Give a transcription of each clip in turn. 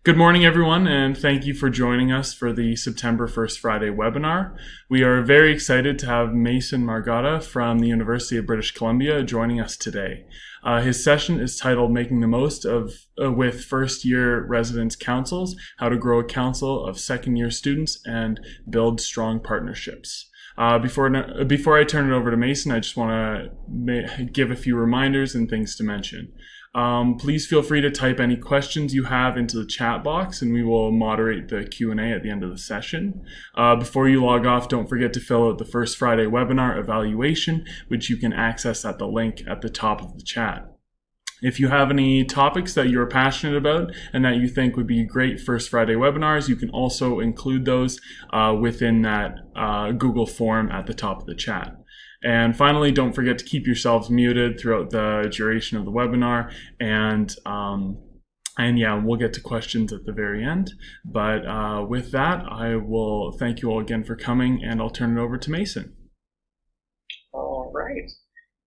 Good morning, everyone, and thank you for joining us for the September 1st Friday webinar. We are very excited to have Mason Margotta from the University of British Columbia joining us today. His session is titled Making the Most of with First-Year Residence Councils, How to Grow a Council of Second-Year Students and Build Strong Partnerships. Before I turn it over to Mason, I just want to give a few reminders and things to mention. Please feel free to type any questions you have into the chat box and we will moderate the Q&A at the end of the session. Before you log off, don't forget to fill out the First Friday webinar evaluation, which you can access at the link at the top of the chat. If you have any topics that you're passionate about and that you think would be great First Friday webinars, you can also include those within that Google form at the top of the chat. And finally, don't forget to keep yourselves muted throughout the duration of the webinar. And yeah, we'll get to questions at the very end. But with that, I will thank you all again for coming, and I'll turn it over to Mason. All right.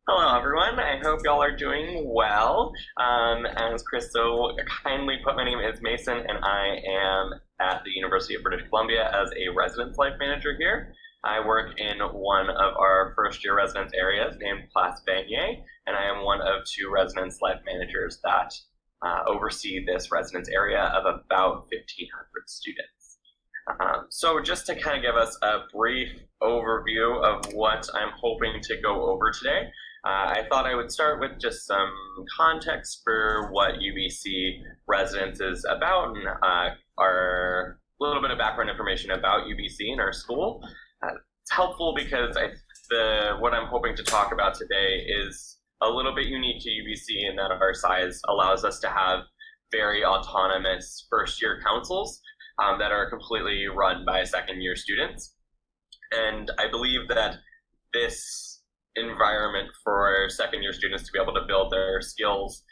Hello, everyone. I hope y'all are doing well. As Chris so kindly put, my name is Mason, and I am at the University of British Columbia as a residence life manager here. I work in one of our first-year residence areas named Place Vanier, and I am one of two residence life managers that oversee this residence area of about 1,500 students. So just to kind of give us a brief overview of what I'm hoping to go over today, I thought I would start with just some context for what UBC residence is about and our little bit of background information about UBC and our school. It's helpful because what I'm hoping to talk about today is a little bit unique to UBC in that our size allows us to have very autonomous first-year councils that are completely run by second-year students. And I believe that this environment for second-year students to be able to build their skills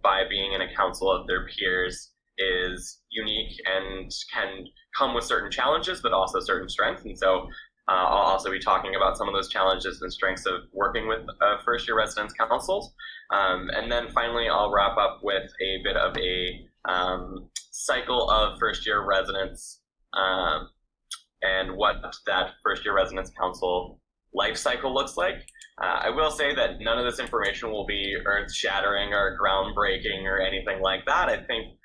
by being in a council of their peers is unique and can come with certain challenges, but also certain strengths. And so I'll also be talking about some of those challenges and strengths of working with first-year residence councils. And then finally, I'll wrap up with a bit of a cycle of first-year residence and what that first-year residence council life cycle looks like. I will say that none of this information will be earth-shattering or groundbreaking or anything like that. I think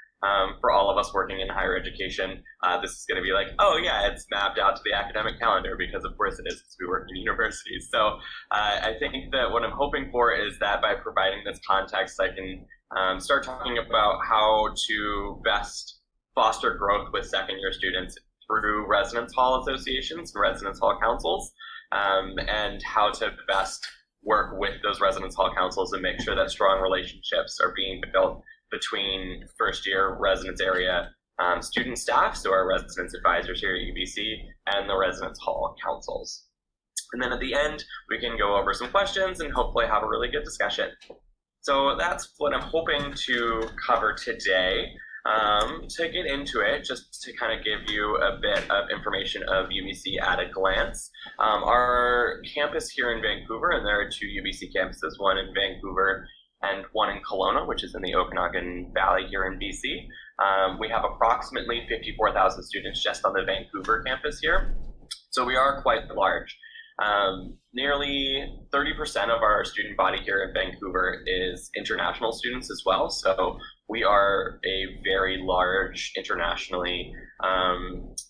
for all of us working in higher education, this is going to be like, oh yeah, it's mapped out to the academic calendar, because of course it is, because we work in universities. So I think that what I'm hoping for is that by providing this context, I can start talking about how to best foster growth with second-year students through residence hall associations and residence hall councils, and how to best work with those residence hall councils and make sure that strong relationships are being built between first-year residence area student staff, so our residence advisors here at UBC, and the residence hall councils. And then at the end, we can go over some questions and hopefully have a really good discussion. So that's what I'm hoping to cover today. To get into it, just to kind of give you a bit of information of UBC at a glance. Our campus here in Vancouver, and there are two UBC campuses, one in Vancouver and one in Kelowna, which is in the Okanagan Valley here in BC. We have approximately 54,000 students just on the Vancouver campus here. So we are quite large. Nearly 30% of our student body here in Vancouver is international students as well. So we are a very large, internationally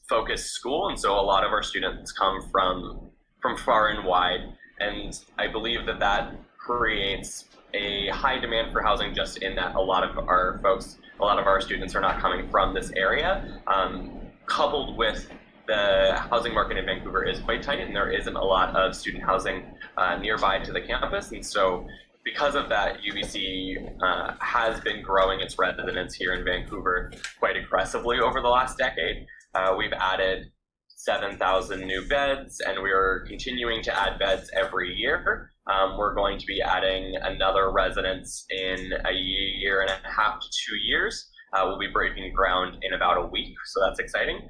focused school. And so a lot of our students come from far and wide. And I believe that that creates a high demand for housing, just in that a lot of our students are not coming from this area, coupled with the housing market in Vancouver is quite tight, and there isn't a lot of student housing nearby to the campus. And so because of that, UBC has been growing its residents here in Vancouver quite aggressively over the last decade. We've added 7,000 new beds, and we are continuing to add beds every year. We're going to be adding another residence in a year and a half to 2 years. We'll be breaking ground in about a week, so that's exciting.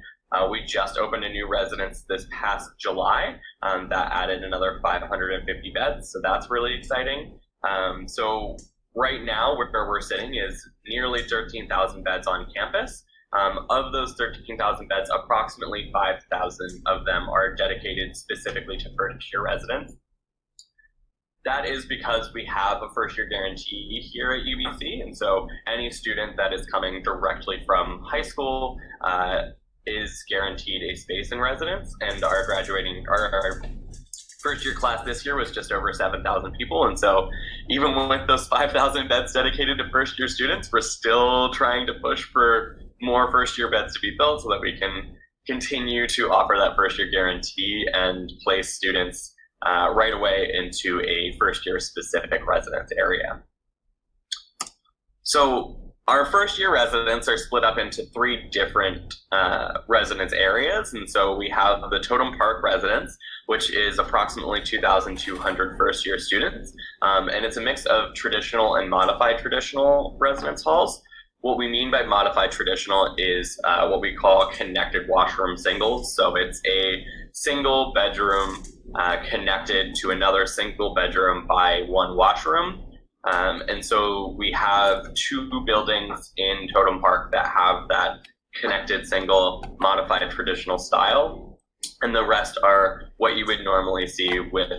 We just opened a new residence this past July that added another 550 beds, so that's really exciting. So right now, where we're sitting is nearly 13,000 beds on campus. Of those 13,000 beds, approximately 5,000 of them are dedicated specifically to first-year residents. That is because we have a first-year guarantee here at UBC, and so any student that is coming directly from high school is guaranteed a space in residence, and our first-year class this year was just over 7,000 people, and so even with those 5,000 beds dedicated to first-year students, we're still trying to push for more first-year beds to be built so that we can continue to offer that first-year guarantee and place students right away into a first-year specific residence area. So our first-year residents are split up into 3 different residence areas, and so we have the Totem Park residence, which is approximately 2,200 first-year students, and it's a mix of traditional and modified traditional residence halls. What we mean by modified traditional is what we call connected washroom singles. So it's a single bedroom connected to another single bedroom by one washroom. And so we have 2 buildings in Totem Park that have that connected single modified traditional style. And the rest are what you would normally see with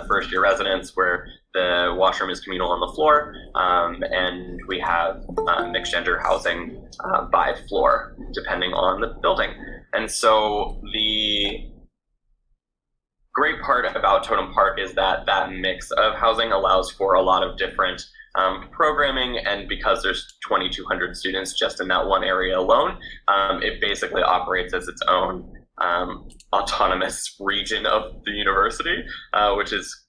first year residents, where the washroom is communal on the floor, and we have mixed gender housing by floor, depending on the building. And so the great part about Totem Park is that that mix of housing allows for a lot of different programming, and because there's 2,200 students just in that one area alone, it basically operates as its own autonomous region of the university, which is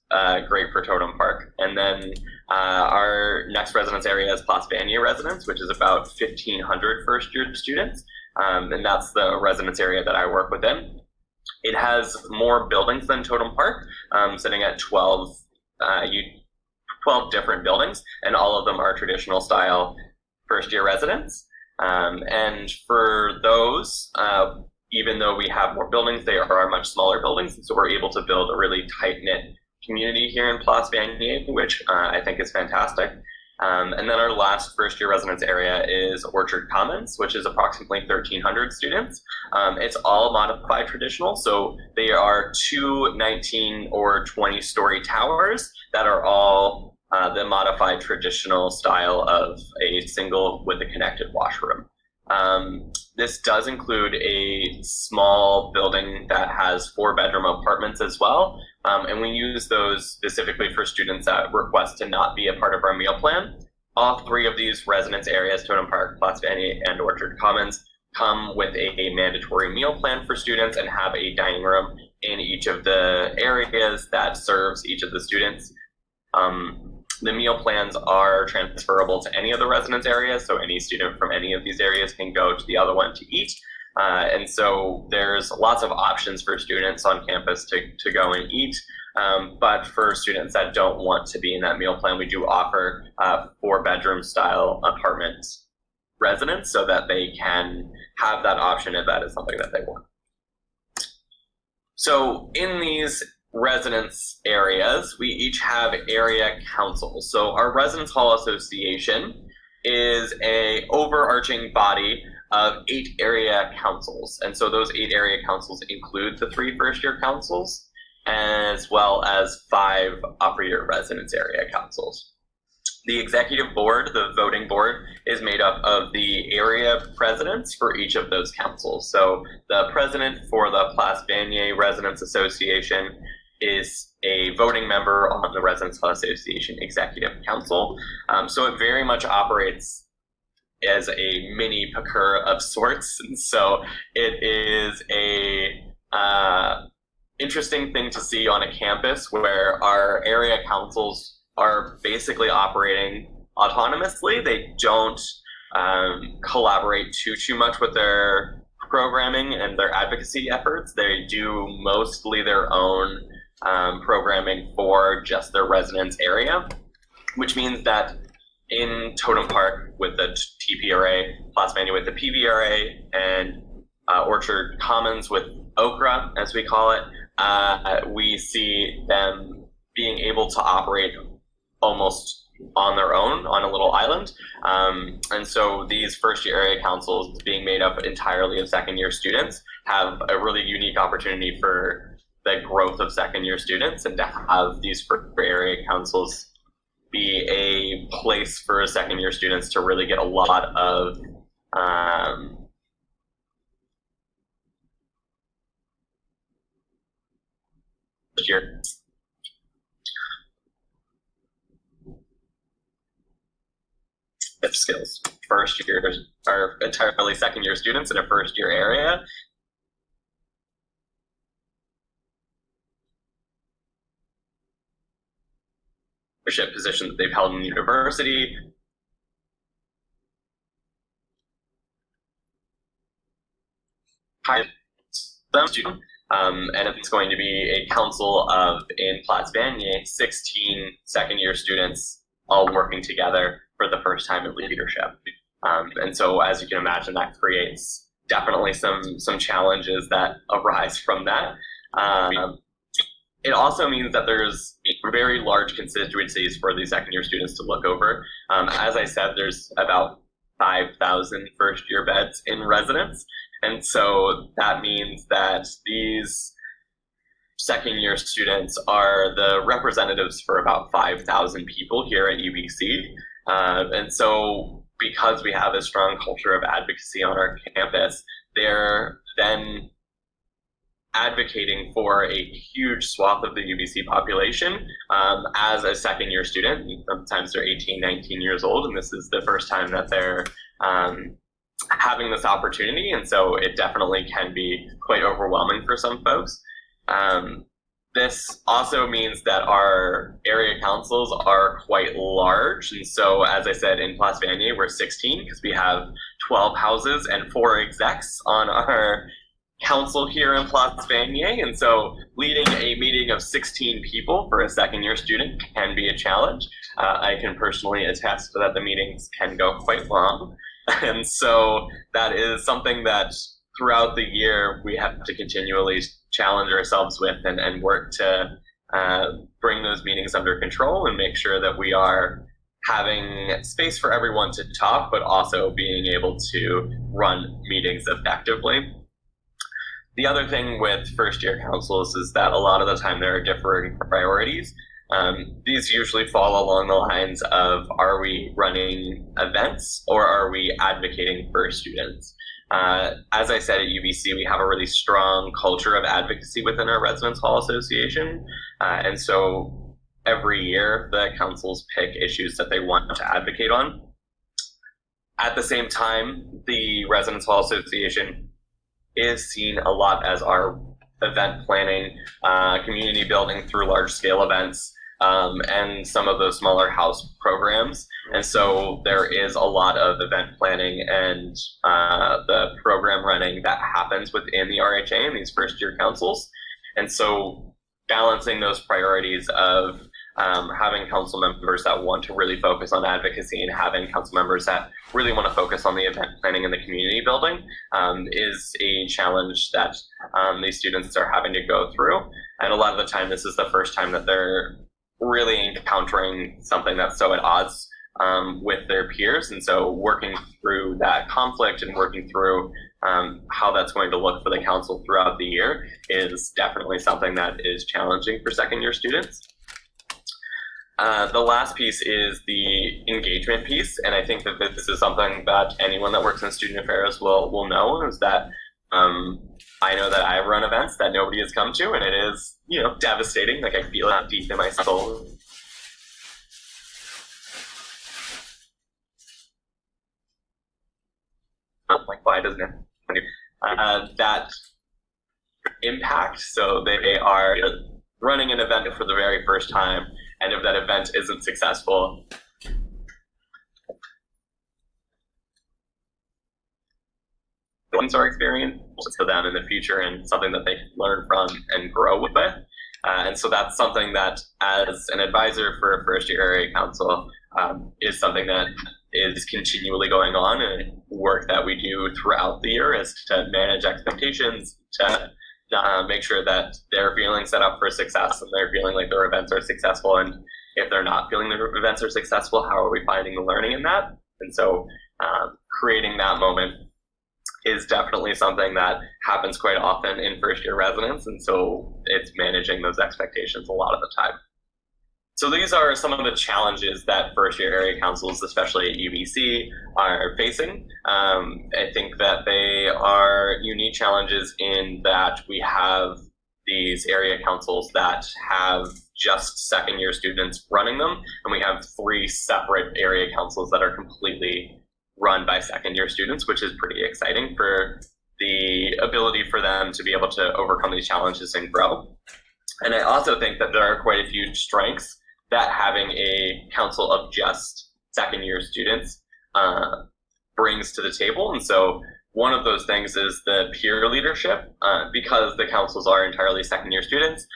great for Totem Park. And then our next residence area is Place Vanier residence, which is about 1,500 first-year students, and that's the residence area that I work within. It has more buildings than Totem Park, sitting at 12 different buildings, and all of them are traditional style first-year residents. And for those, even though we have more buildings, they are much smaller buildings, and so we're able to build a really tight-knit community here in Place Vanier, which I think is fantastic. And then our last first-year residence area is Orchard Commons, which is approximately 1,300 students. It's all modified traditional, so they are 2 19 or 20-story towers that are all the modified traditional style of a single with a connected washroom. This does include a small building that has 4-bedroom apartments as well, and we use those specifically for students that request to not be a part of our meal plan. All 3 of these residence areas, Totem Park, Place Vanier, and Orchard Commons, come with a mandatory meal plan for students and have a dining room in each of the areas that serves each of the students. The meal plans are transferable to any of the residence areas, so any student from any of these areas can go to the other one to eat. And so there's lots of options for students on campus to go and eat. But for students that don't want to be in that meal plan, we do offer 4-bedroom style apartment residence so that they can have that option if that is something that they want. So in these residence areas, we each have area councils. So our Residence Hall Association is a overarching body of 8 area councils. And so those 8 area councils include the 3 first-year councils, as well as 5 upper-year residence area councils. The executive board, the voting board, is made up of the area presidents for each of those councils. So the president for the Place Vanier Residence Association is a voting member on the Residence Hall Association Executive Council. So it very much operates as a mini PACURH of sorts. And so it is a interesting thing to see on a campus where our area councils are basically operating autonomously. They don't collaborate too much with their programming and their advocacy efforts. They do mostly their own programming for just their residence area, which means that in Totem Park with the TPRA, Place Vanier with the PVRA, and Orchard Commons with Okra, as we call it, we see them being able to operate almost on their own on a little island. And so these first-year area councils, being made up entirely of second-year students, have a really unique opportunity for the growth of second-year students, and to have these first-year area councils be a place for second-year students to really get a lot of year skills. First years are entirely second year students in a first year area. Leadership position that they've held in the university. And it's going to be a council of, in Platts Vanier, 16 second year students all working together for the first time in leadership. And so, as you can imagine, that creates definitely some challenges that arise from that. It also means that there's very large constituencies for these second year students to look over. As I said, there's about 5,000 first year beds in residence. And so that means that these second year students are the representatives for about 5,000 people here at UBC. And so because we have a strong culture of advocacy on our campus, they're then advocating for a huge swath of the UBC population as a second year student. Sometimes they're 18, 19 years old, and this is the first time that they're having this opportunity. And so it definitely can be quite overwhelming for some folks. This also means that our area councils are quite large. And so, as I said, in Platts Vanier, we're 16 because we have 12 houses and 4 execs on our council here in Platts Vanier. And so leading a meeting of 16 people for a second year student can be a challenge. I can personally attest that the meetings can go quite long. And so that is something that throughout the year we have to continually challenge ourselves with and work to bring those meetings under control and make sure that we are having space for everyone to talk, but also being able to run meetings effectively. The other thing with first year councils is that a lot of the time there are differing priorities. These usually fall along the lines of, are we running events or are we advocating for students? As I said, at UBC, we have a really strong culture of advocacy within our Residence Hall Association. And so every year the councils pick issues that they want to advocate on. At the same time, the Residence Hall Association is seen a lot as our event planning, community building through large scale events, and some of those smaller house programs. And so there is a lot of event planning and the program running that happens within the RHA and these first year councils. And so balancing those priorities of having council members that want to really focus on advocacy and having council members that really want to focus on the event planning and the community building is a challenge that these students are having to go through. And a lot of the time, this is the first time that they're really encountering something that's so at odds with their peers. And so working through that conflict and working through how that's going to look for the council throughout the year is definitely something that is challenging for second year students. The last piece is the engagement piece, and I think that this is something that anyone that works in student affairs will know, is that I know that I run events that nobody has come to, and it is, devastating. Like, I feel it deep in my soul. Like, why doesn't it? That impact. So they are running an event for the very first time, and if that event isn't successful, our experience for them in the future and something that they can learn from and grow with. And so that's something that, as an advisor for a first year area council, is something that is continually going on, and work that we do throughout the year is to manage expectations, to make sure that they're feeling set up for success and they're feeling like their events are successful. And if they're not feeling the events are successful, how are we finding the learning in that? And so creating that moment is definitely something that happens quite often in first year residence. And so it's managing those expectations a lot of the time. So these are some of the challenges that first year area councils, especially at UBC, are facing. I think that they are unique challenges in that we have these area councils that have just second year students running them, and we have 3 separate area councils that are completely run by second year students, which is pretty exciting for the ability for them to be able to overcome these challenges and grow. And I also think that there are quite a few strengths that having a council of just second year students brings to the table. And so one of those things is the peer leadership, because the councils are entirely second year students.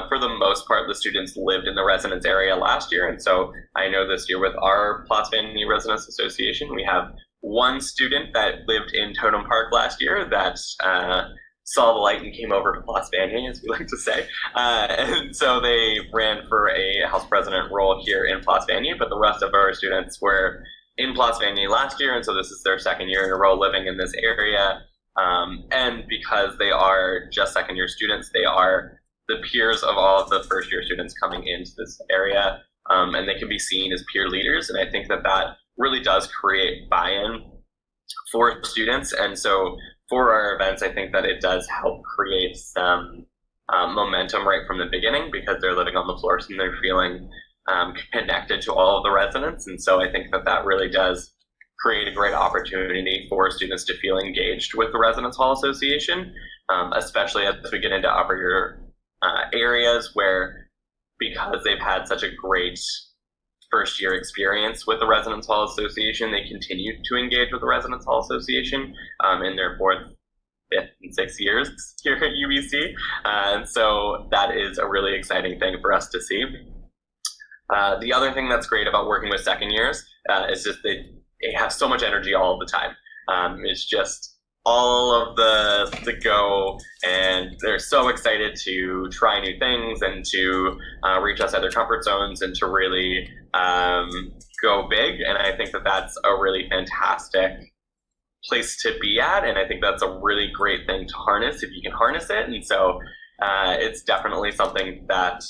For the most part, the students lived in the residence area last year. And so I know this year with our Place Vanier Residence Association, we have one student that lived in Totem Park last year that saw the light and came over to Place Vanier, as we like to say. And so they ran for a House President role here in Place Vanier, but the rest of our students were in Place Vanier last year, and so this is their second year in a row living in this area. And because they are just second year students, they are the peers of all of the first year students coming into this area, and they can be seen as peer leaders. And I think that that really does create buy-in for students. And so for our events, I think that it does help create some momentum right from the beginning, because they're living on the floors and they're feeling connected to all of the residents. And so I think that that really does create a great opportunity for students to feel engaged with the Residence Hall Association, especially as we get into upper year areas where, because they've had such a great first year experience with the Residence Hall Association, they continue to engage with the Residence Hall Association in their 4th, 5th, and 6th years here at UBC. And so that is a really exciting thing for us to see. The other thing that's great about working with second years is just they have so much energy all of the time. It's just all of the go, and they're so excited to try new things and to reach outside their comfort zones and to really go big. And I think that that's a really fantastic place to be at, and I think that's a really great thing to harness if you can harness it. And so it's definitely something that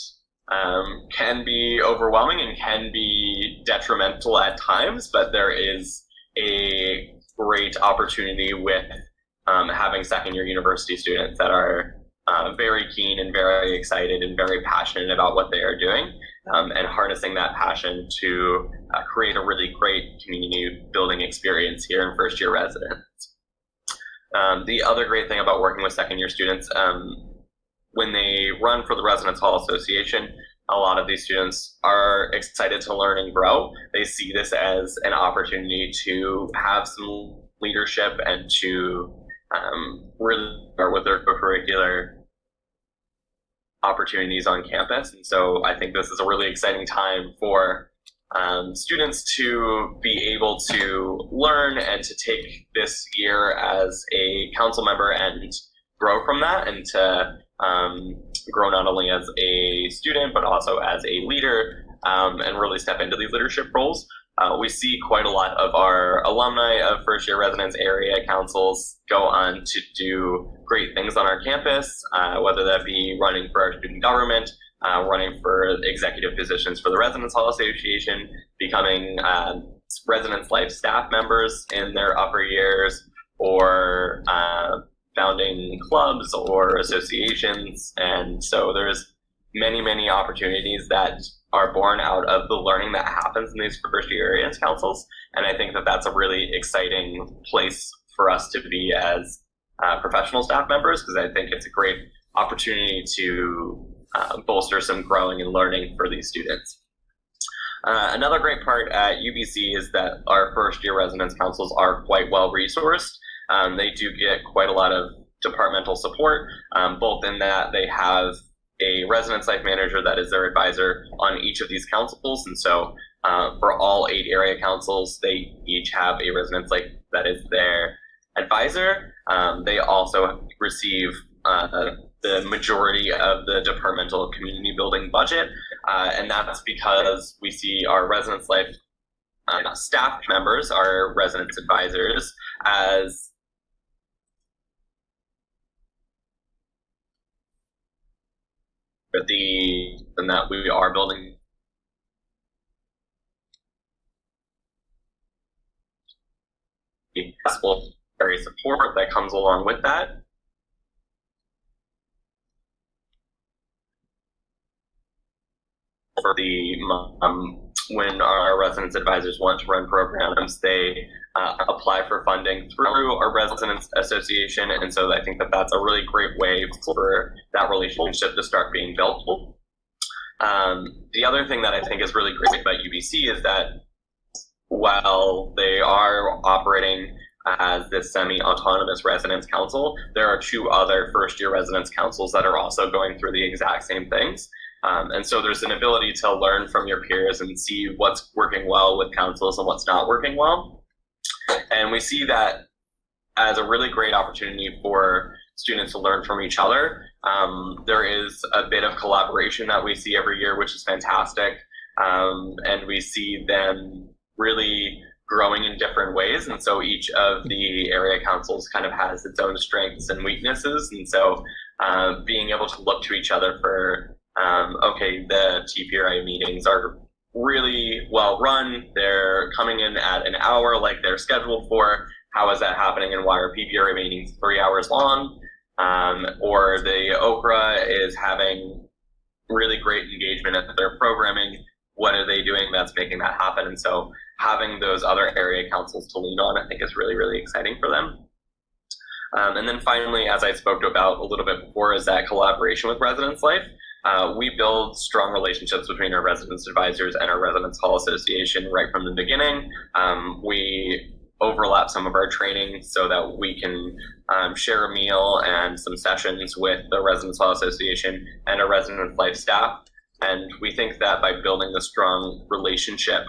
can be overwhelming and can be detrimental at times, but there is a great opportunity with having second year university students that are very keen and very excited and very passionate about what they are doing, and harnessing that passion to create a really great community building experience here in first year residence. The other great thing about working with second year students, when they run for the Residence Hall Association, a lot of these students are excited to learn and grow. They see this as an opportunity to have some leadership and to really start with their curricular opportunities on campus. And so I think this is a really exciting time for students to be able to learn and to take this year as a council member and grow from that, and to grow not only as a student but also as a leader, and really step into these leadership roles. We see quite a lot of our alumni of first year residence area councils go on to do great things on our campus, whether that be running for our student government, running for executive positions for the Residence Hall Association, becoming residence life staff members in their upper years, or founding clubs or associations. And so there's many opportunities that are born out of the learning that happens in these first year areas councils. And I think that that's a really exciting place for us to be as professional staff members, because I think it's a great opportunity to bolster some growing and learning for these students. Another great part at UBC is that our first year residence councils are quite well resourced. They do get quite a lot of departmental support, both in that they have a residence life manager that is their advisor on each of these councils. And so for all 8 area councils, they each have a residence life that is their advisor. They also receive the majority of the departmental community building budget. And that's because we see our residence life staff members, our residence advisors, as and that we are building the possible support that comes along with that. For the when our residence advisors want to run programs, they apply for funding through our residence association, and so I think that that's a really great way for that relationship to start being built. The other thing that I think is really great about UBC is that while they are operating as this semi-autonomous residence council, there are 2 other first-year residence councils that are also going through the exact same things. And so there's an ability to learn from your peers and see what's working well with councils and what's not working well. And we see that as a really great opportunity for students to learn from each other. There is a bit of collaboration that we see every year, which is fantastic. And we see them really growing in different ways. And so each of the area councils kind of has its own strengths and weaknesses. And so being able to look to each other for okay, the TPRA meetings are really well run. They're coming in at an hour like they're scheduled for. How is that happening, and why are PPRA meetings 3 hours long? Or the Okra is having really great engagement at their programming. What are they doing that's making that happen? And so having those other area councils to lean on, I think, is really, really exciting for them. And then finally, as I spoke about a little bit before, is that collaboration with residence life. We build strong relationships between our residence advisors and our residence hall association right from the beginning. We overlap some of our training so that we can share a meal and some sessions with the residence hall association and our residence life staff. And we think that by building the strong relationship,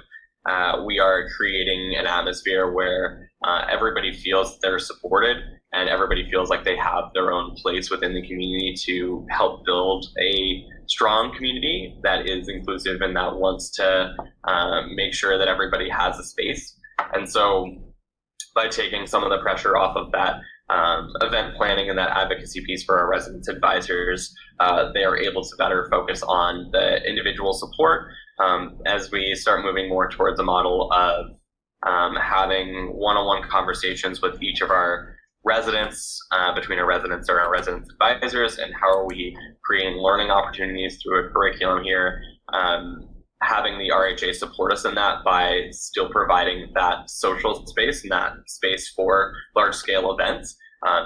we are creating an atmosphere where everybody feels they're supported and everybody feels like they have their own place within the community to help build a strong community that is inclusive and that wants to make sure that everybody has a space. And so by taking some of the pressure off of that event planning and that advocacy piece for our residence advisors, they are able to better focus on the individual support as we start moving more towards a model of having one-on-one conversations with each of our residents, between our residents or our residence advisors, and how are we creating learning opportunities through a curriculum here, having the RHA support us in that by still providing that social space and that space for large-scale events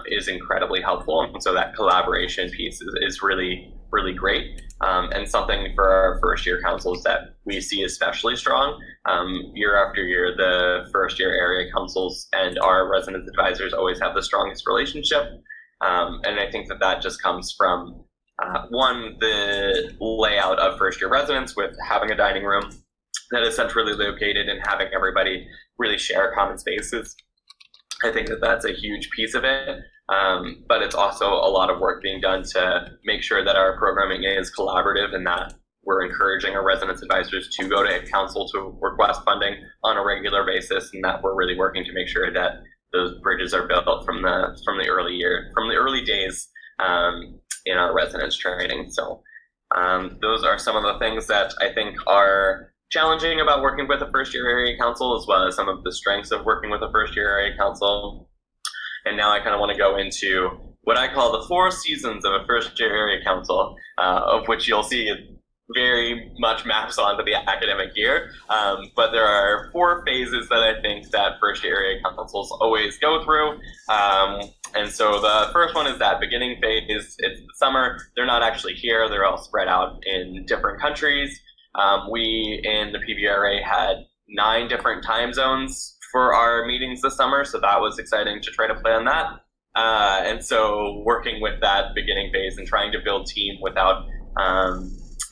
is incredibly helpful. And so that collaboration piece is really, really great, and something for our first-year councils that we see especially strong. Year after year, the first-year area councils and our residence advisors always have the strongest relationship, and I think that that just comes from one, the layout of first-year residence with having a dining room that is centrally located and having everybody really share common spaces. I think that that's a huge piece of it, but it's also a lot of work being done to make sure that our programming is collaborative and that we're encouraging our residence advisors to go to council to request funding on a regular basis, and that we're really working to make sure that those bridges are built from the early days in our residence training. So those are some of the things that I think are challenging about working with a first-year area council, as well as some of the strengths of working with a first-year area council. And now I kind of want to go into what I call the 4 seasons of a first-year area council, of which you'll see very much maps onto the academic year. But there are 4 phases that I think that first-year area councils always go through. And so the first one is that beginning phase. It's the summer. They're not actually here. They're all spread out in different countries. We in the PBRA had 9 different time zones for our meetings this summer, so that was exciting to try to plan that. And so working with that beginning phase and trying to build team without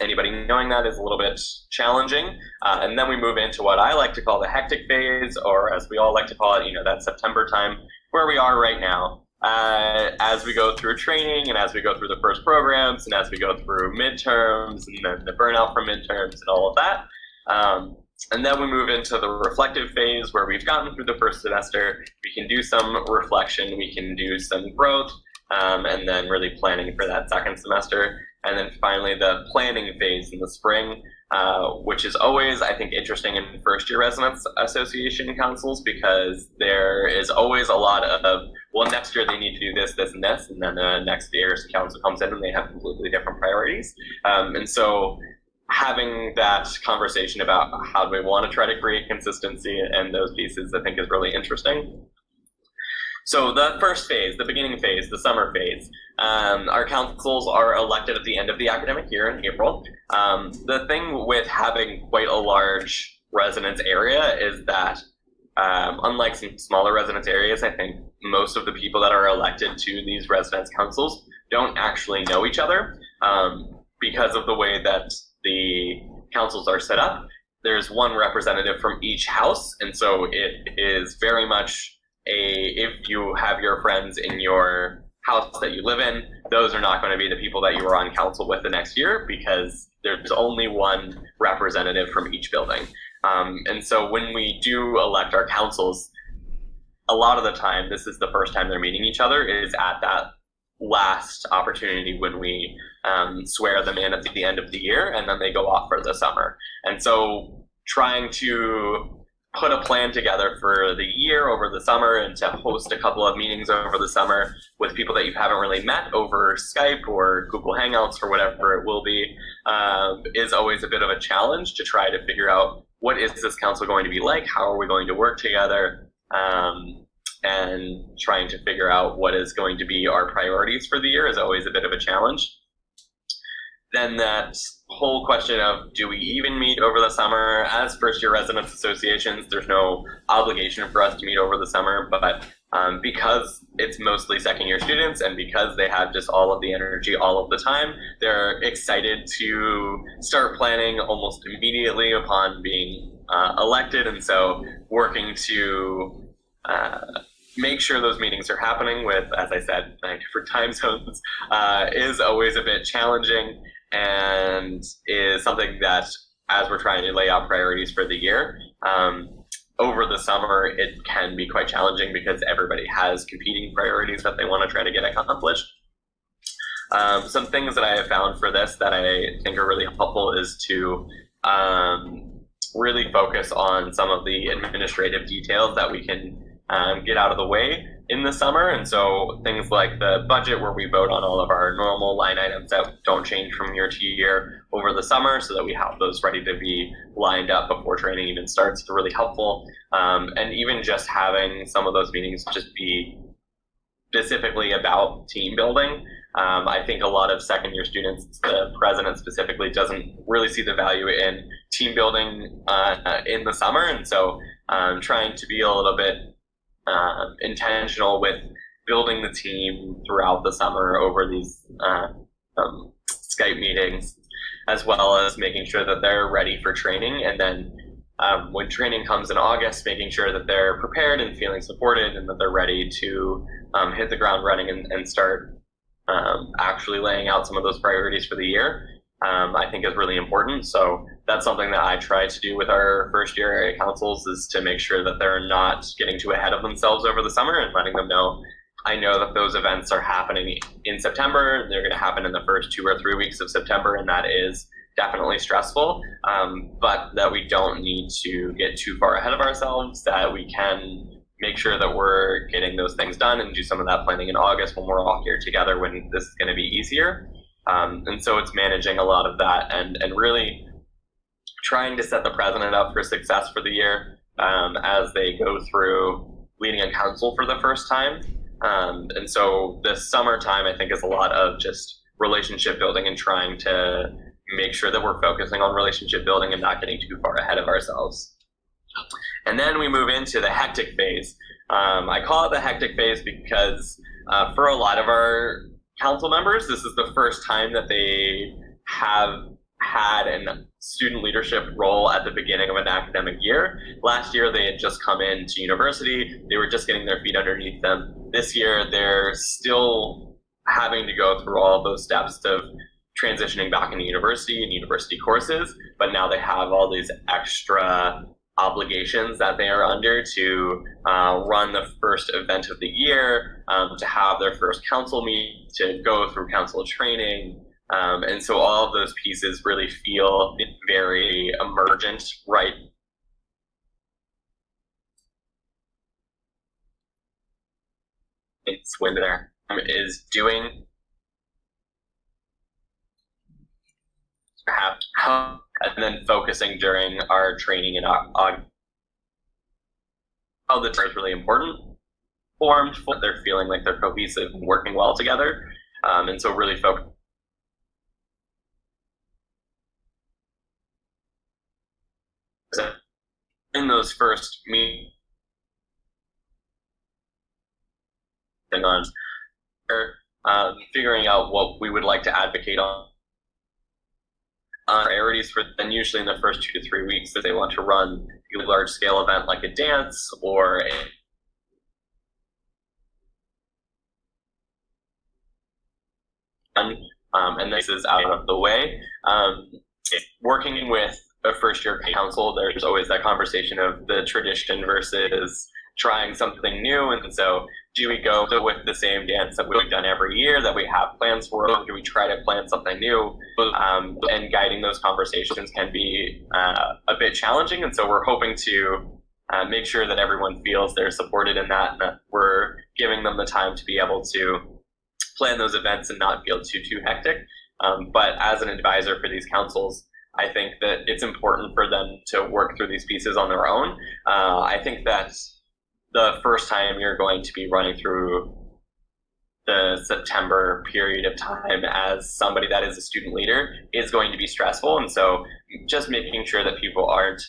anybody knowing that is a little bit challenging. And then we move into what I like to call the hectic phase, or as we all like to call it, that September time where we are right now. as we go through training and as we go through the first programs and as we go through midterms and then the burnout from midterms and all of that. And then we move into the reflective phase where we've gotten through the first semester. We can do some reflection, we can do some growth, and then really planning for that second semester. And then finally the planning phase in the spring, which is always, I think, interesting in first year residence association councils, because there is always a lot of, well, next year they need to do this, this, and this, and then the next year's council comes in and they have completely different priorities. And so having that conversation about how do we want to try to create consistency and those pieces, I think, is really interesting. So the first phase, the beginning phase, the summer phase, our councils are elected at the end of the academic year in April. The thing with having quite a large residence area is that unlike some smaller residence areas, I think most of the people that are elected to these residence councils don't actually know each other because of the way that the councils are set up. There's one representative from each house, and so it is very much if you have your friends in your house that you live in, those are not going to be the people that you are on council with the next year, because there's only one representative from each building. And so when we do elect our councils, a lot of the time, this is the first time they're meeting each other, is at that last opportunity when we swear them in at the end of the year, and then they go off for the summer. And so trying to put a plan together for the year over the summer and to host a couple of meetings over the summer with people that you haven't really met over Skype or Google Hangouts or whatever it will be is always a bit of a challenge to try to figure out what is this council going to be like, how are we going to work together, and trying to figure out what is going to be our priorities for the year is always a bit of a challenge. Then that whole question of, do we even meet over the summer? As first year residence associations, there's no obligation for us to meet over the summer, but because it's mostly second year students and because they have just all of the energy all of the time, they're excited to start planning almost immediately upon being elected. And so working to make sure those meetings are happening with, as I said, 9 different time zones is always a bit challenging, and is something that, as we're trying to lay out priorities for the year, over the summer it can be quite challenging because everybody has competing priorities that they want to try to get accomplished. Some things that I have found for this that I think are really helpful is to really focus on some of the administrative details that we can get out of the way in the summer. And so things like the budget, where we vote on all of our normal line items that don't change from year to year over the summer, so that we have those ready to be lined up before training even starts, is really helpful. And even just having some of those meetings just be specifically about team building. I think a lot of second year students, the president specifically, doesn't really see the value in team building in the summer. And so trying to be a little bit intentional with building the team throughout the summer over these Skype meetings, as well as making sure that they're ready for training. And then when training comes in August, making sure that they're prepared and feeling supported and that they're ready to hit the ground running and start actually laying out some of those priorities for the year, I think is really important. So that's something that I try to do with our first year area councils, is to make sure that they're not getting too ahead of themselves over the summer and letting them know, I know that those events are happening in September. They're going to happen in the first 2 or 3 weeks of September, and that is definitely stressful, but that we don't need to get too far ahead of ourselves, that we can make sure that we're getting those things done and do some of that planning in August when we're all here together, when this is going to be easier. And so it's managing a lot of that and really trying to set the president up for success for the year as they go through leading a council for the first time. And so this summertime, I think, is a lot of just relationship building and trying to make sure that we're focusing on relationship building and not getting too far ahead of ourselves. And then we move into the hectic phase. I call it the hectic phase because for a lot of our council members, this is the first time that they have had and student leadership role at the beginning of an academic year. Last year, they had just come into university. They were just getting their feet underneath them. This year, they're still having to go through all those steps of transitioning back into university and university courses, but now they have all these extra obligations that they are under to run the first event of the year, to have their first council meet, to go through council training. And so all of those pieces really feel very emergent, right? It's when there is doing and then focusing during our training in August. How the team is really important, formed, they're feeling like they're cohesive and working well together. And so really focus in those first meetings on figuring out what we would like to advocate on priorities for then usually in the first 2 to 3 weeks that they want to run a large scale event like a dance or and this is out of the way. Working with a first year council, there's always that conversation of the tradition versus trying something new. And so do we go with the same dance that we've done every year that we have plans for, or do we try to plan something new? And guiding those conversations can be a bit challenging. And so we're hoping to make sure that everyone feels they're supported in that, and that we're giving them the time to be able to plan those events and not feel too hectic. But as an advisor for these councils, I think that it's important for them to work through these pieces on their own. I think that the first time you're going to be running through the September period of time as somebody that is a student leader is going to be stressful. And so just making sure that people aren't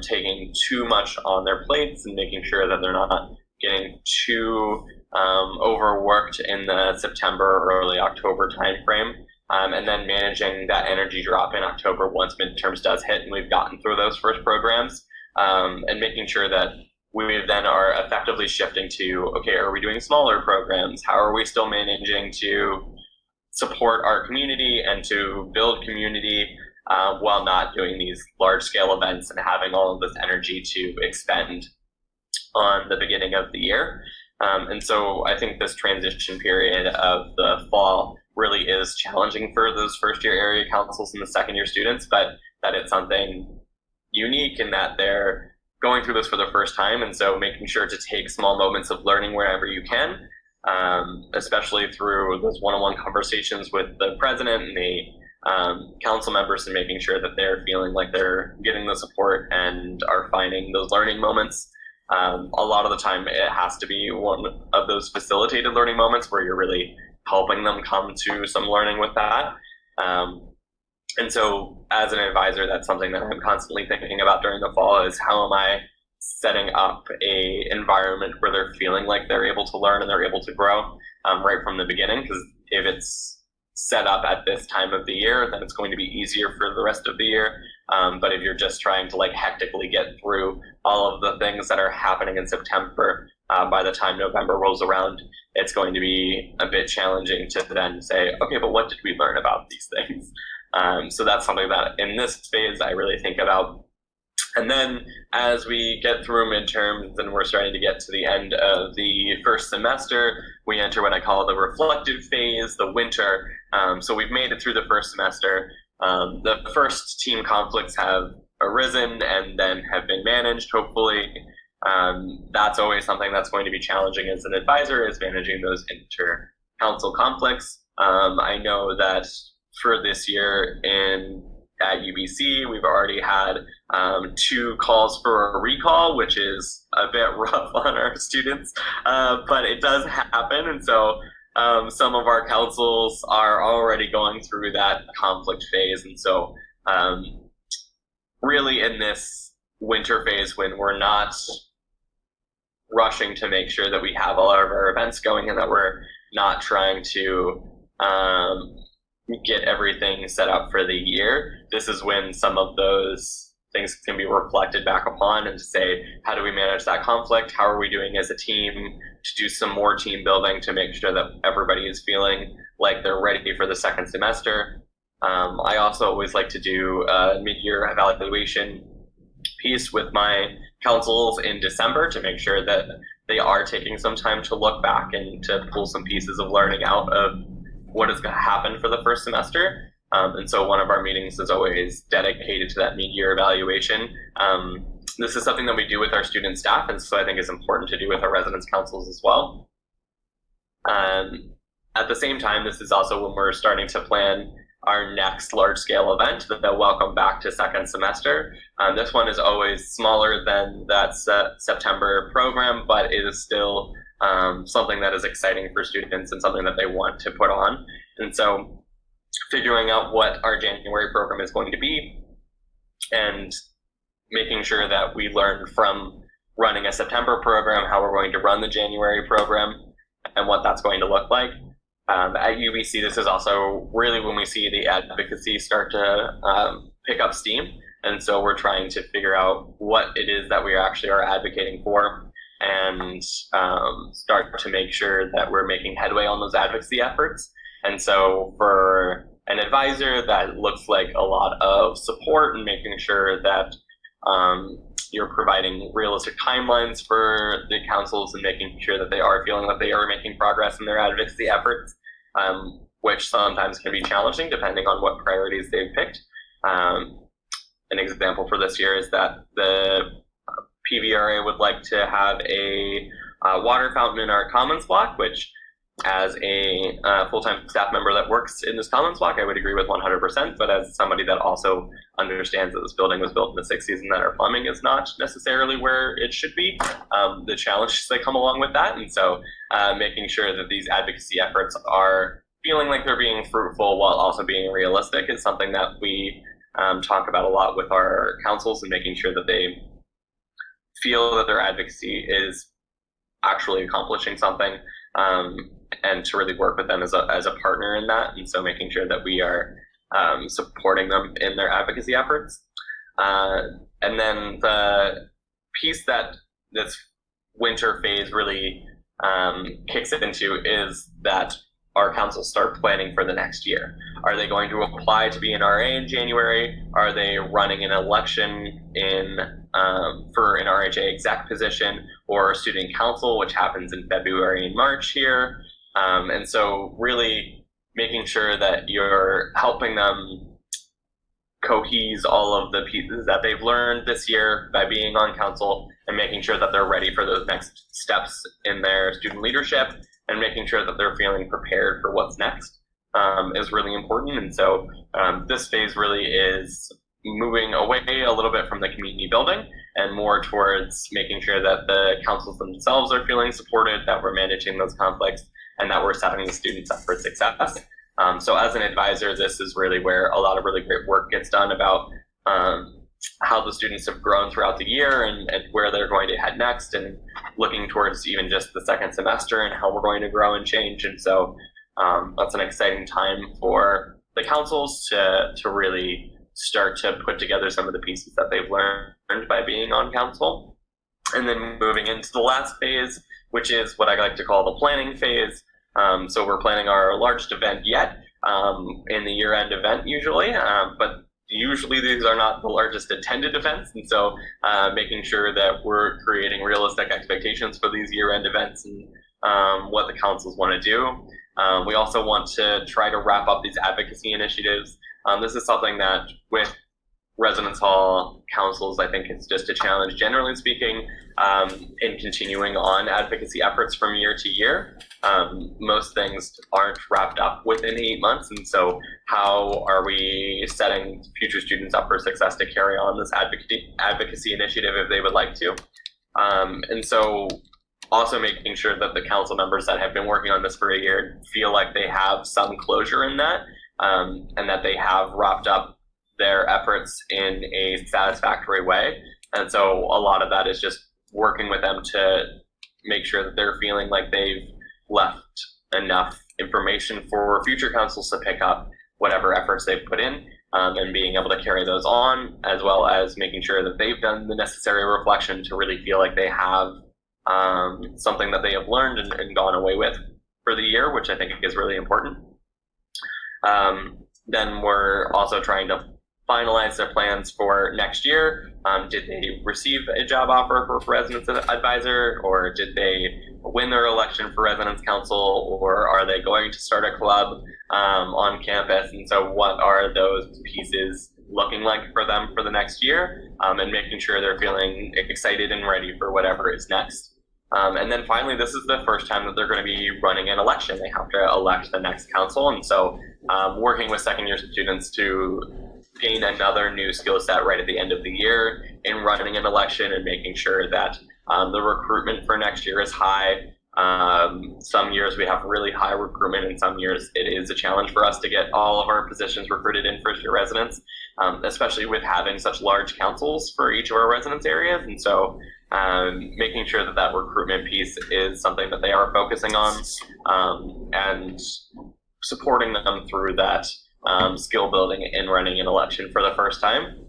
taking too much on their plates and making sure that they're not getting too overworked in the September or early October timeframe. And then managing that energy drop in October once midterms does hit and we've gotten through those first programs, and making sure that we then are effectively shifting to, okay, are we doing smaller programs? How are we still managing to support our community and to build community while not doing these large scale events and having all of this energy to expend on the beginning of the year? And so I think this transition period of the fall really is challenging for those first year area councils and the second year students, but that it's something unique in that they're going through this for the first time. And so making sure to take small moments of learning wherever you can, especially through those one-on-one conversations with the president and the council members, and making sure that they're feeling like they're getting the support and are finding those learning moments. A lot of the time it has to be one of those facilitated learning moments where you're really helping them come to some learning with that. And so as an advisor, that's something that I'm constantly thinking about during the fall is how am I setting up a environment where they're feeling like they're able to learn and they're able to grow right from the beginning. Because if it's set up at this time of the year, then it's going to be easier for the rest of the year. But if you're just trying to like hectically get through all of the things that are happening in September, by the time November rolls around, it's going to be a bit challenging to then say, okay, but what did we learn about these things? So that's something that in this phase I really think about. And then as we get through midterms and we're starting to get to the end of the first semester, we enter what I call the reflective phase, the winter. So we've made it through the first semester. The first team conflicts have arisen and then have been managed, hopefully. That's always something that's going to be challenging as an advisor, is managing those inter-council conflicts. I know that for this year at UBC, we've already had 2 calls for a recall, which is a bit rough on our students, but it does happen. And so some of our councils are already going through that conflict phase. And so really in this winter phase, when we're not rushing to make sure that we have all of our events going and that we're not trying to get everything set up for the year, this is when some of those things can be reflected back upon and to say, how do we manage that conflict? How are we doing as a team to do some more team building to make sure that everybody is feeling like they're ready for the second semester? I also always like to do a mid-year evaluation piece with my councils in December to make sure that they are taking some time to look back and to pull some pieces of learning out of what is going to happen for the first semester. And so one of our meetings is always dedicated to that mid-year evaluation. This is something that we do with our student staff, and so I think is important to do with our residence councils as well. At the same time, this is also when we're starting to plan our next large-scale event, the Welcome Back to Second Semester. This one is always smaller than that September program, but it is still something that is exciting for students and something that they want to put on. And so figuring out what our January program is going to be and making sure that we learn from running a September program, how we're going to run the January program, and what that's going to look like. At UBC, this is also really when we see the advocacy start to pick up steam. And so we're trying to figure out what it is that we actually are advocating for and start to make sure that we're making headway on those advocacy efforts. And so for an advisor, that looks like a lot of support and making sure that you're providing realistic timelines for the councils and making sure that they are feeling that they are making progress in their advocacy efforts, which sometimes can be challenging depending on what priorities they've picked. An example for this year is that the PVRA would like to have a water fountain in our commons block, which as a full-time staff member that works in this commons block, I would agree with 100%, but as somebody that also understands that this building was built in the 60s and that our plumbing is not necessarily where it should be, the challenges that come along with that. And so making sure that these advocacy efforts are feeling like they're being fruitful while also being realistic is something that we talk about a lot with our councils, and making sure that they feel that their advocacy is actually accomplishing something, and to really work with them as a partner in that. And so making sure that we are supporting them in their advocacy efforts. And then the piece that this winter phase really kicks it into is that our councils start planning for the next year. Are they going to apply to be an RA in January? Are they running an election for an RHA exec position or student council, which happens in February and March here? And so really making sure that you're helping them cohese all of the pieces that they've learned this year by being on council, and making sure that they're ready for those next steps in their student leadership, and making sure that they're feeling prepared for what's next is really important. And so this phase really is moving away a little bit from the community building and more towards making sure that the councils themselves are feeling supported, that we're managing those conflicts, and that we're setting the students up for success. So as an advisor, this is really where a lot of really great work gets done about how the students have grown throughout the year and where they're going to head next, and looking towards even just the second semester and how we're going to grow and change. And so that's an exciting time for the councils to really start to put together some of the pieces that they've learned by being on council. And then moving into the last phase, which is what I like to call the planning phase. So we're planning our largest event yet, in the year-end event usually, but usually these are not the largest attended events. And so making sure that we're creating realistic expectations for these year-end events and what the councils want to do. We also want to try to wrap up these advocacy initiatives. This is something that with residence hall councils, I think it's just a challenge, generally speaking, in continuing on advocacy efforts from year to year. Most things aren't wrapped up within 8 months, and so how are we setting future students up for success to carry on this advocacy initiative if they would like to? And so also making sure that the council members that have been working on this for a year feel like they have some closure in that, and that they have wrapped up their efforts in a satisfactory way. And so a lot of that is just working with them to make sure that they're feeling like they've left enough information for future councils to pick up, whatever efforts they've put in, and being able to carry those on, as well as making sure that they've done the necessary reflection to really feel like they have something that they have learned and gone away with for the year, which I think is really important. Then we're also trying to finalize their plans for next year. Did they receive a job offer for residence advisor, or did they win their election for residence council, or are they going to start a club on campus? And so what are those pieces looking like for them for the next year, and making sure they're feeling excited and ready for whatever is next. And then finally, this is the first time that they're going to be running an election. They have to elect the next council. And so working with second year students to gain another new skill set right at the end of the year in running an election and making sure that the recruitment for next year is high. Some years we have really high recruitment, and some years it is a challenge for us to get all of our positions recruited in first year residents, especially with having such large councils for each of our residence areas. And so making sure that that recruitment piece is something that they are focusing on, and supporting them through that skill building in running an election for the first time.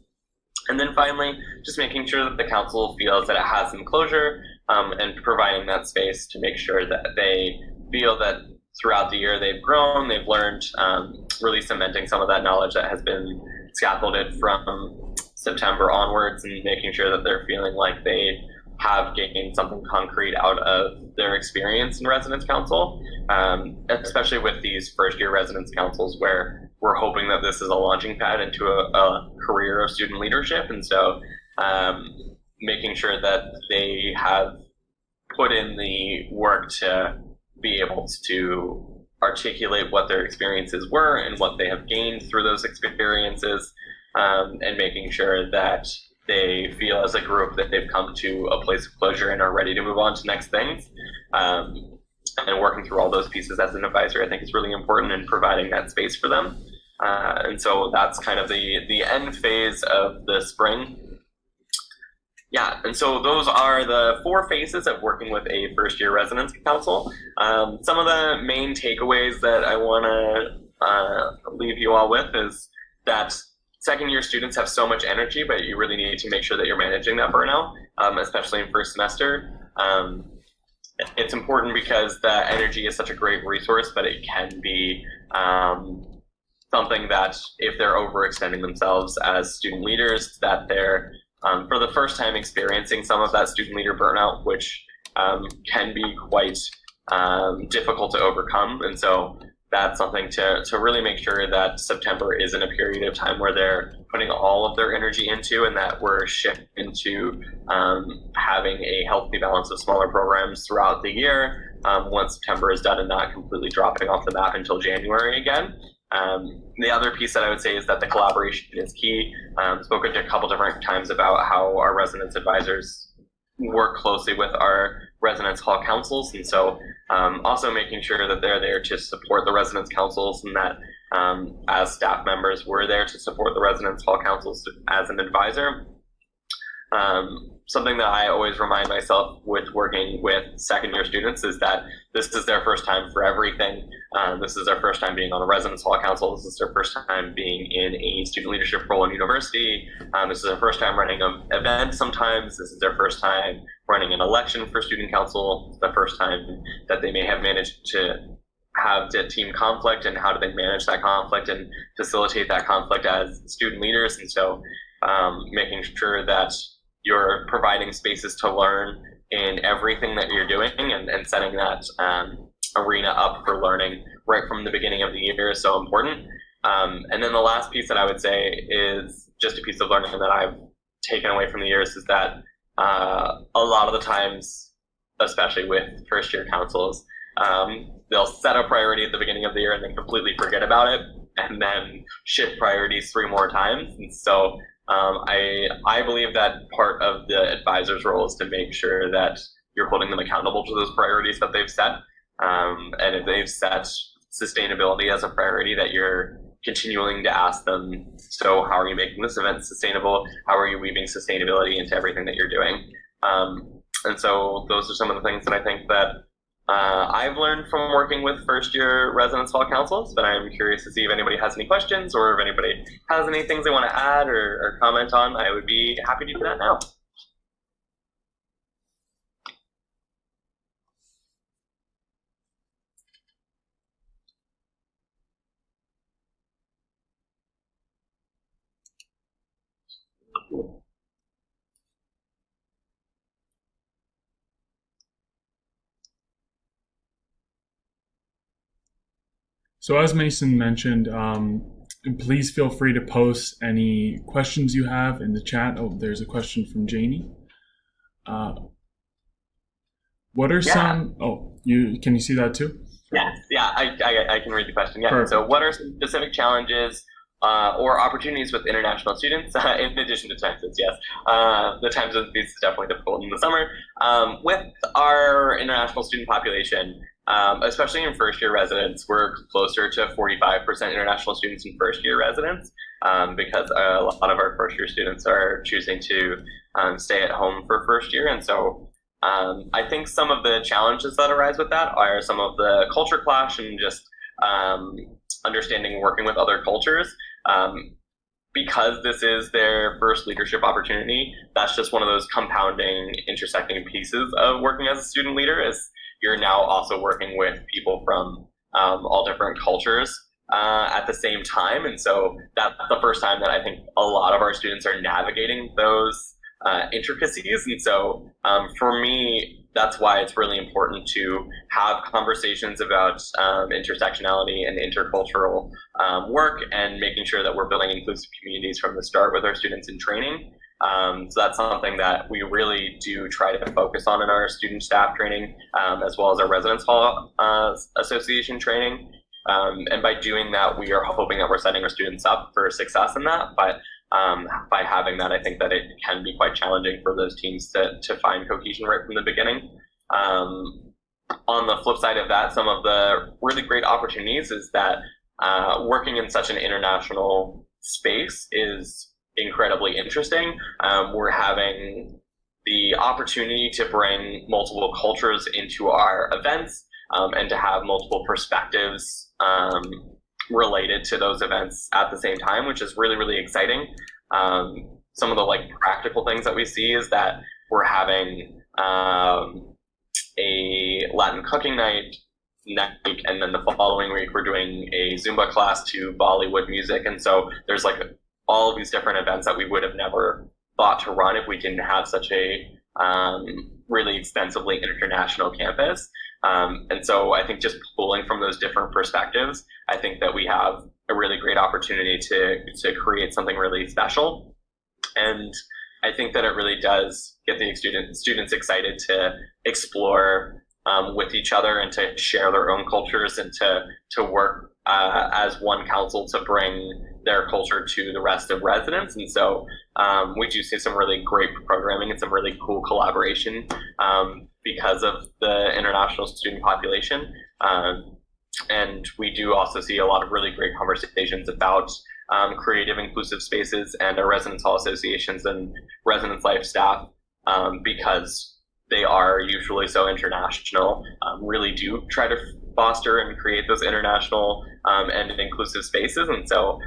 And then finally, just making sure that the council feels that it has some closure, and providing that space to make sure that they feel that throughout the year they've grown, they've learned, really cementing some of that knowledge that has been scaffolded from September onwards, and making sure that they're feeling like they have gained something concrete out of their experience in residence council, especially with these first year residence councils where we're hoping that this is a launching pad into a career of student leadership. And so making sure that they have put in the work to be able to articulate what their experiences were and what they have gained through those experiences, and making sure that they feel as a group that they've come to a place of closure and are ready to move on to next things. And working through all those pieces as an advisor, I think is really important in providing that space for them. And so that's kind of the end phase of the spring. Yeah, and so those are the 4 phases of working with a first year residence council. Some of the main takeaways that I want to leave you all with is that second year students have so much energy, but you really need to make sure that you're managing that burnout, especially in first semester. It's important because the energy is such a great resource, but it can be something that if they're overextending themselves as student leaders, that they're for the first time experiencing some of that student leader burnout, which can be quite difficult to overcome. And so that's something to really make sure that September isn't a period of time where they're putting all of their energy into, and that we're shifting into having a healthy balance of smaller programs throughout the year once September is done, and not completely dropping off the map until January again. The other piece that I would say is that the collaboration is key. Spoken to a couple different times about how our residence advisors work closely with our residence hall councils, and so also making sure that they're there to support the residence councils, and that as staff members we're there to support the residence hall councils as an advisor. Something that I always remind myself with working with second year students is that this is their first time for everything. This is their first time being on a residence hall council. This is their first time being in a student leadership role in university. This is their first time running an event sometimes. This is their first time running an election for student council. It's the first time that they may have managed to have team conflict, and how do they manage that conflict and facilitate that conflict as student leaders. And so making sure that you're providing spaces to learn in everything that you're doing, and setting that arena up for learning right from the beginning of the year is so important. And then the last piece that I would say is just a piece of learning that I've taken away from the years is that a lot of the times, especially with first year councils, they'll set a priority at the beginning of the year and then completely forget about it, and then shift priorities 3 more times. And so I believe that part of the advisor's role is to make sure that you're holding them accountable to those priorities that they've set. And if they've set sustainability as a priority, that you're continuing to ask them, so how are you making this event sustainable? How are you weaving sustainability into everything that you're doing? And so those are some of the things that I think that I've learned from working with first year residence hall councils, but I'm curious to see if anybody has any questions or if anybody has any things they want to add or comment on. I would be happy to do that now. So as Mason mentioned, please feel free to post any questions you have in the chat. Oh, there's a question from Janie. What are some? Oh, can you see that too? Yes, yeah, I can read the question. Yeah. Perfect. So, what are some specific challenges or opportunities with international students, in addition to time zones? Yes, the time zone piece is definitely difficult in the summer. With our international student population, especially in first year residence, we're closer to 45% international students in first year residence because a lot of our first year students are choosing to stay at home for first year. And so I think some of the challenges that arise with that are some of the culture clash and just understanding working with other cultures. Because this is their first leadership opportunity, that's just one of those compounding, intersecting pieces of working as a student leader is you're now also working with people from all different cultures at the same time. And so that's the first time that I think a lot of our students are navigating those intricacies. And so for me, that's why it's really important to have conversations about intersectionality and intercultural work and making sure that we're building inclusive communities from the start with our students in training. So that's something that we really do try to focus on in our student staff training, as well as our residence hall association training. And by doing that, we are hoping that we're setting our students up for success in that. But by having that, I think that it can be quite challenging for those teams to find cohesion right from the beginning. On the flip side of that, some of the really great opportunities is that working in such an international space is incredibly interesting. We're having the opportunity to bring multiple cultures into our events and to have multiple perspectives related to those events at the same time, which is really, really exciting. Some of the practical things that we see is that we're having a Latin cooking night next week, and then the following week we're doing a Zumba class to Bollywood music. And so there's all of these different events that we would have never thought to run if we didn't have such a really extensively international campus. And so I think just pulling from those different perspectives, I think that we have a really great opportunity to create something really special. And I think that it really does get the students excited to explore with each other and to share their own cultures and to work as one council to bring their culture to the rest of residents. And so we do see some really great programming and some really cool collaboration because of the international student population. And we do also see a lot of really great conversations about creative inclusive spaces, and our residence hall associations and residence life staff, because they are usually so international, really do try to foster and create those international and inclusive spaces. And so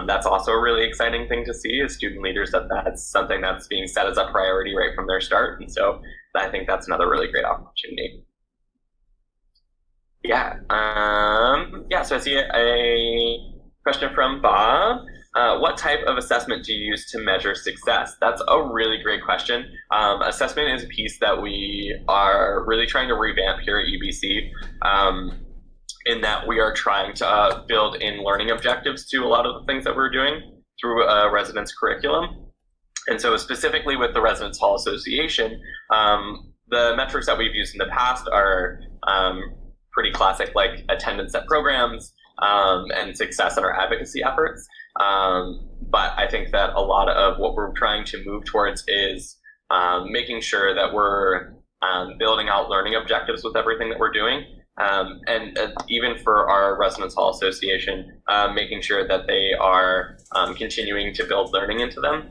that's also a really exciting thing to see as student leaders, that's something that's being set as a priority right from their start. And so I think that's another really great opportunity. Yeah. So I see a question from Bob. What type of assessment do you use to measure success? That's a really great question. Assessment is a piece that we are really trying to revamp here at UBC, in that we are trying to build in learning objectives to a lot of the things that we're doing through a residence curriculum. And so specifically with the Residence Hall Association, the metrics that we've used in the past are pretty classic, like attendance at programs and success in our advocacy efforts. But I think that a lot of what we're trying to move towards is making sure that we're building out learning objectives with everything that we're doing. And even for our Residence Hall Association, making sure that they are continuing to build learning into them,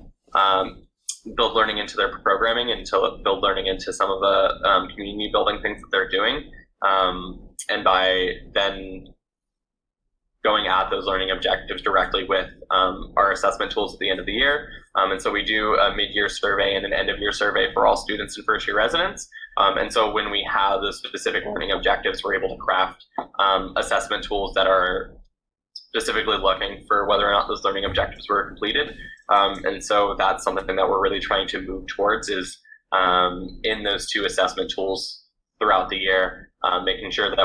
build learning into their programming, and to build learning into some of the community building things that they're doing. And by then going at those learning objectives directly with our assessment tools at the end of the year. And so we do a mid-year survey and an end-of-year survey for all students and first-year residents. And so when we have those specific learning objectives, we're able to craft assessment tools that are specifically looking for whether or not those learning objectives were completed. And so that's something that we're really trying to move towards is in those two assessment tools throughout the year, making sure that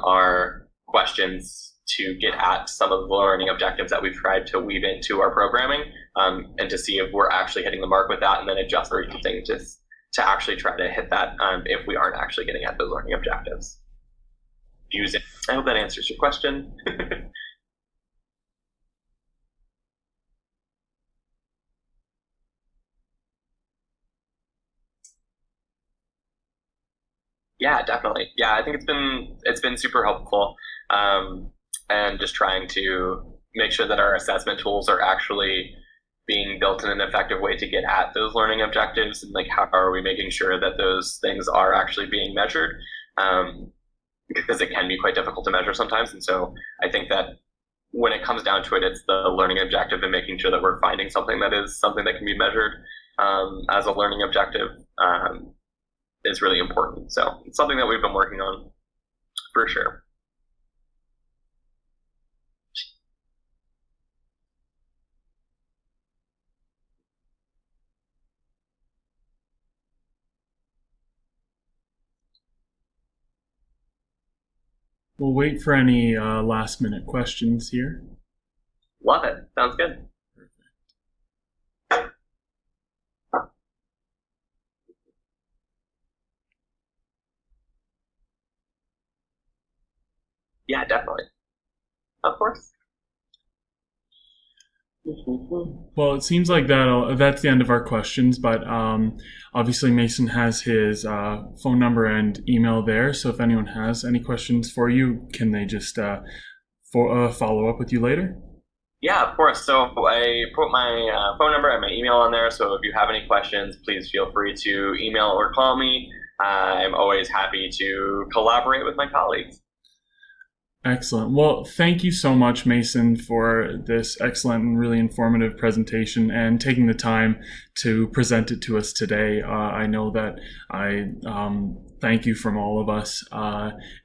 our questions to get at some of the learning objectives that we've tried to weave into our programming, and to see if we're actually hitting the mark with that, and then adjust our thing to actually try to hit that if we aren't actually getting at those learning objectives. I hope that answers your question. Yeah, definitely. Yeah, I think it's been super helpful. And just trying to make sure that our assessment tools are actually being built in an effective way to get at those learning objectives, and like how are we making sure that those things are actually being measured, because it can be quite difficult to measure sometimes. And so I think that when it comes down to it, it's the learning objective and making sure that we're finding something that can be measured as a learning objective is really important. So it's something that we've been working on for sure. We'll wait for any last minute questions here. Love it. Sounds good. Yeah, definitely. Of course. Well, it seems like that's the end of our questions, but obviously Mason has his phone number and email there, so if anyone has any questions for you, can they just follow up with you later? Yeah, of course. So I put my phone number and my email on there, so if you have any questions, please feel free to email or call me. I'm always happy to collaborate with my colleagues. Excellent. Well, thank you so much, Mason, for this excellent and really informative presentation and taking the time to present it to us today. I know that I thank you from all of us.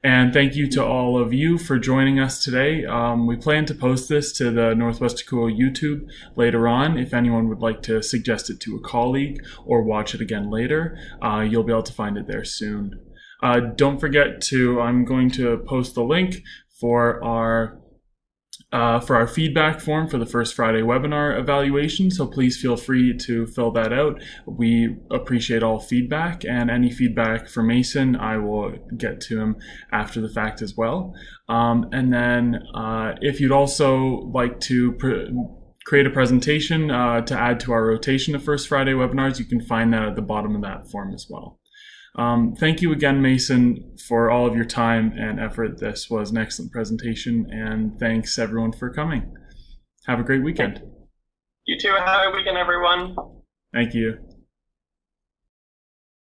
And thank you to all of you for joining us today. We plan to post this to the NWACUHO YouTube later on. If anyone would like to suggest it to a colleague or watch it again later, you'll be able to find it there soon. Don't forget I'm going to post the link for our feedback form for the first Friday webinar evaluation, so please feel free to fill that out. We appreciate all feedback, and any feedback from Mason I will get to him after the fact as well. And then if you'd also like to create a presentation to add to our rotation of first Friday webinars, you can find that at the bottom of that form as well. Thank you again, Mason, for all of your time and effort. This was an excellent presentation, and thanks everyone for coming. Have a great weekend. You too. Have a good weekend, everyone. Thank you.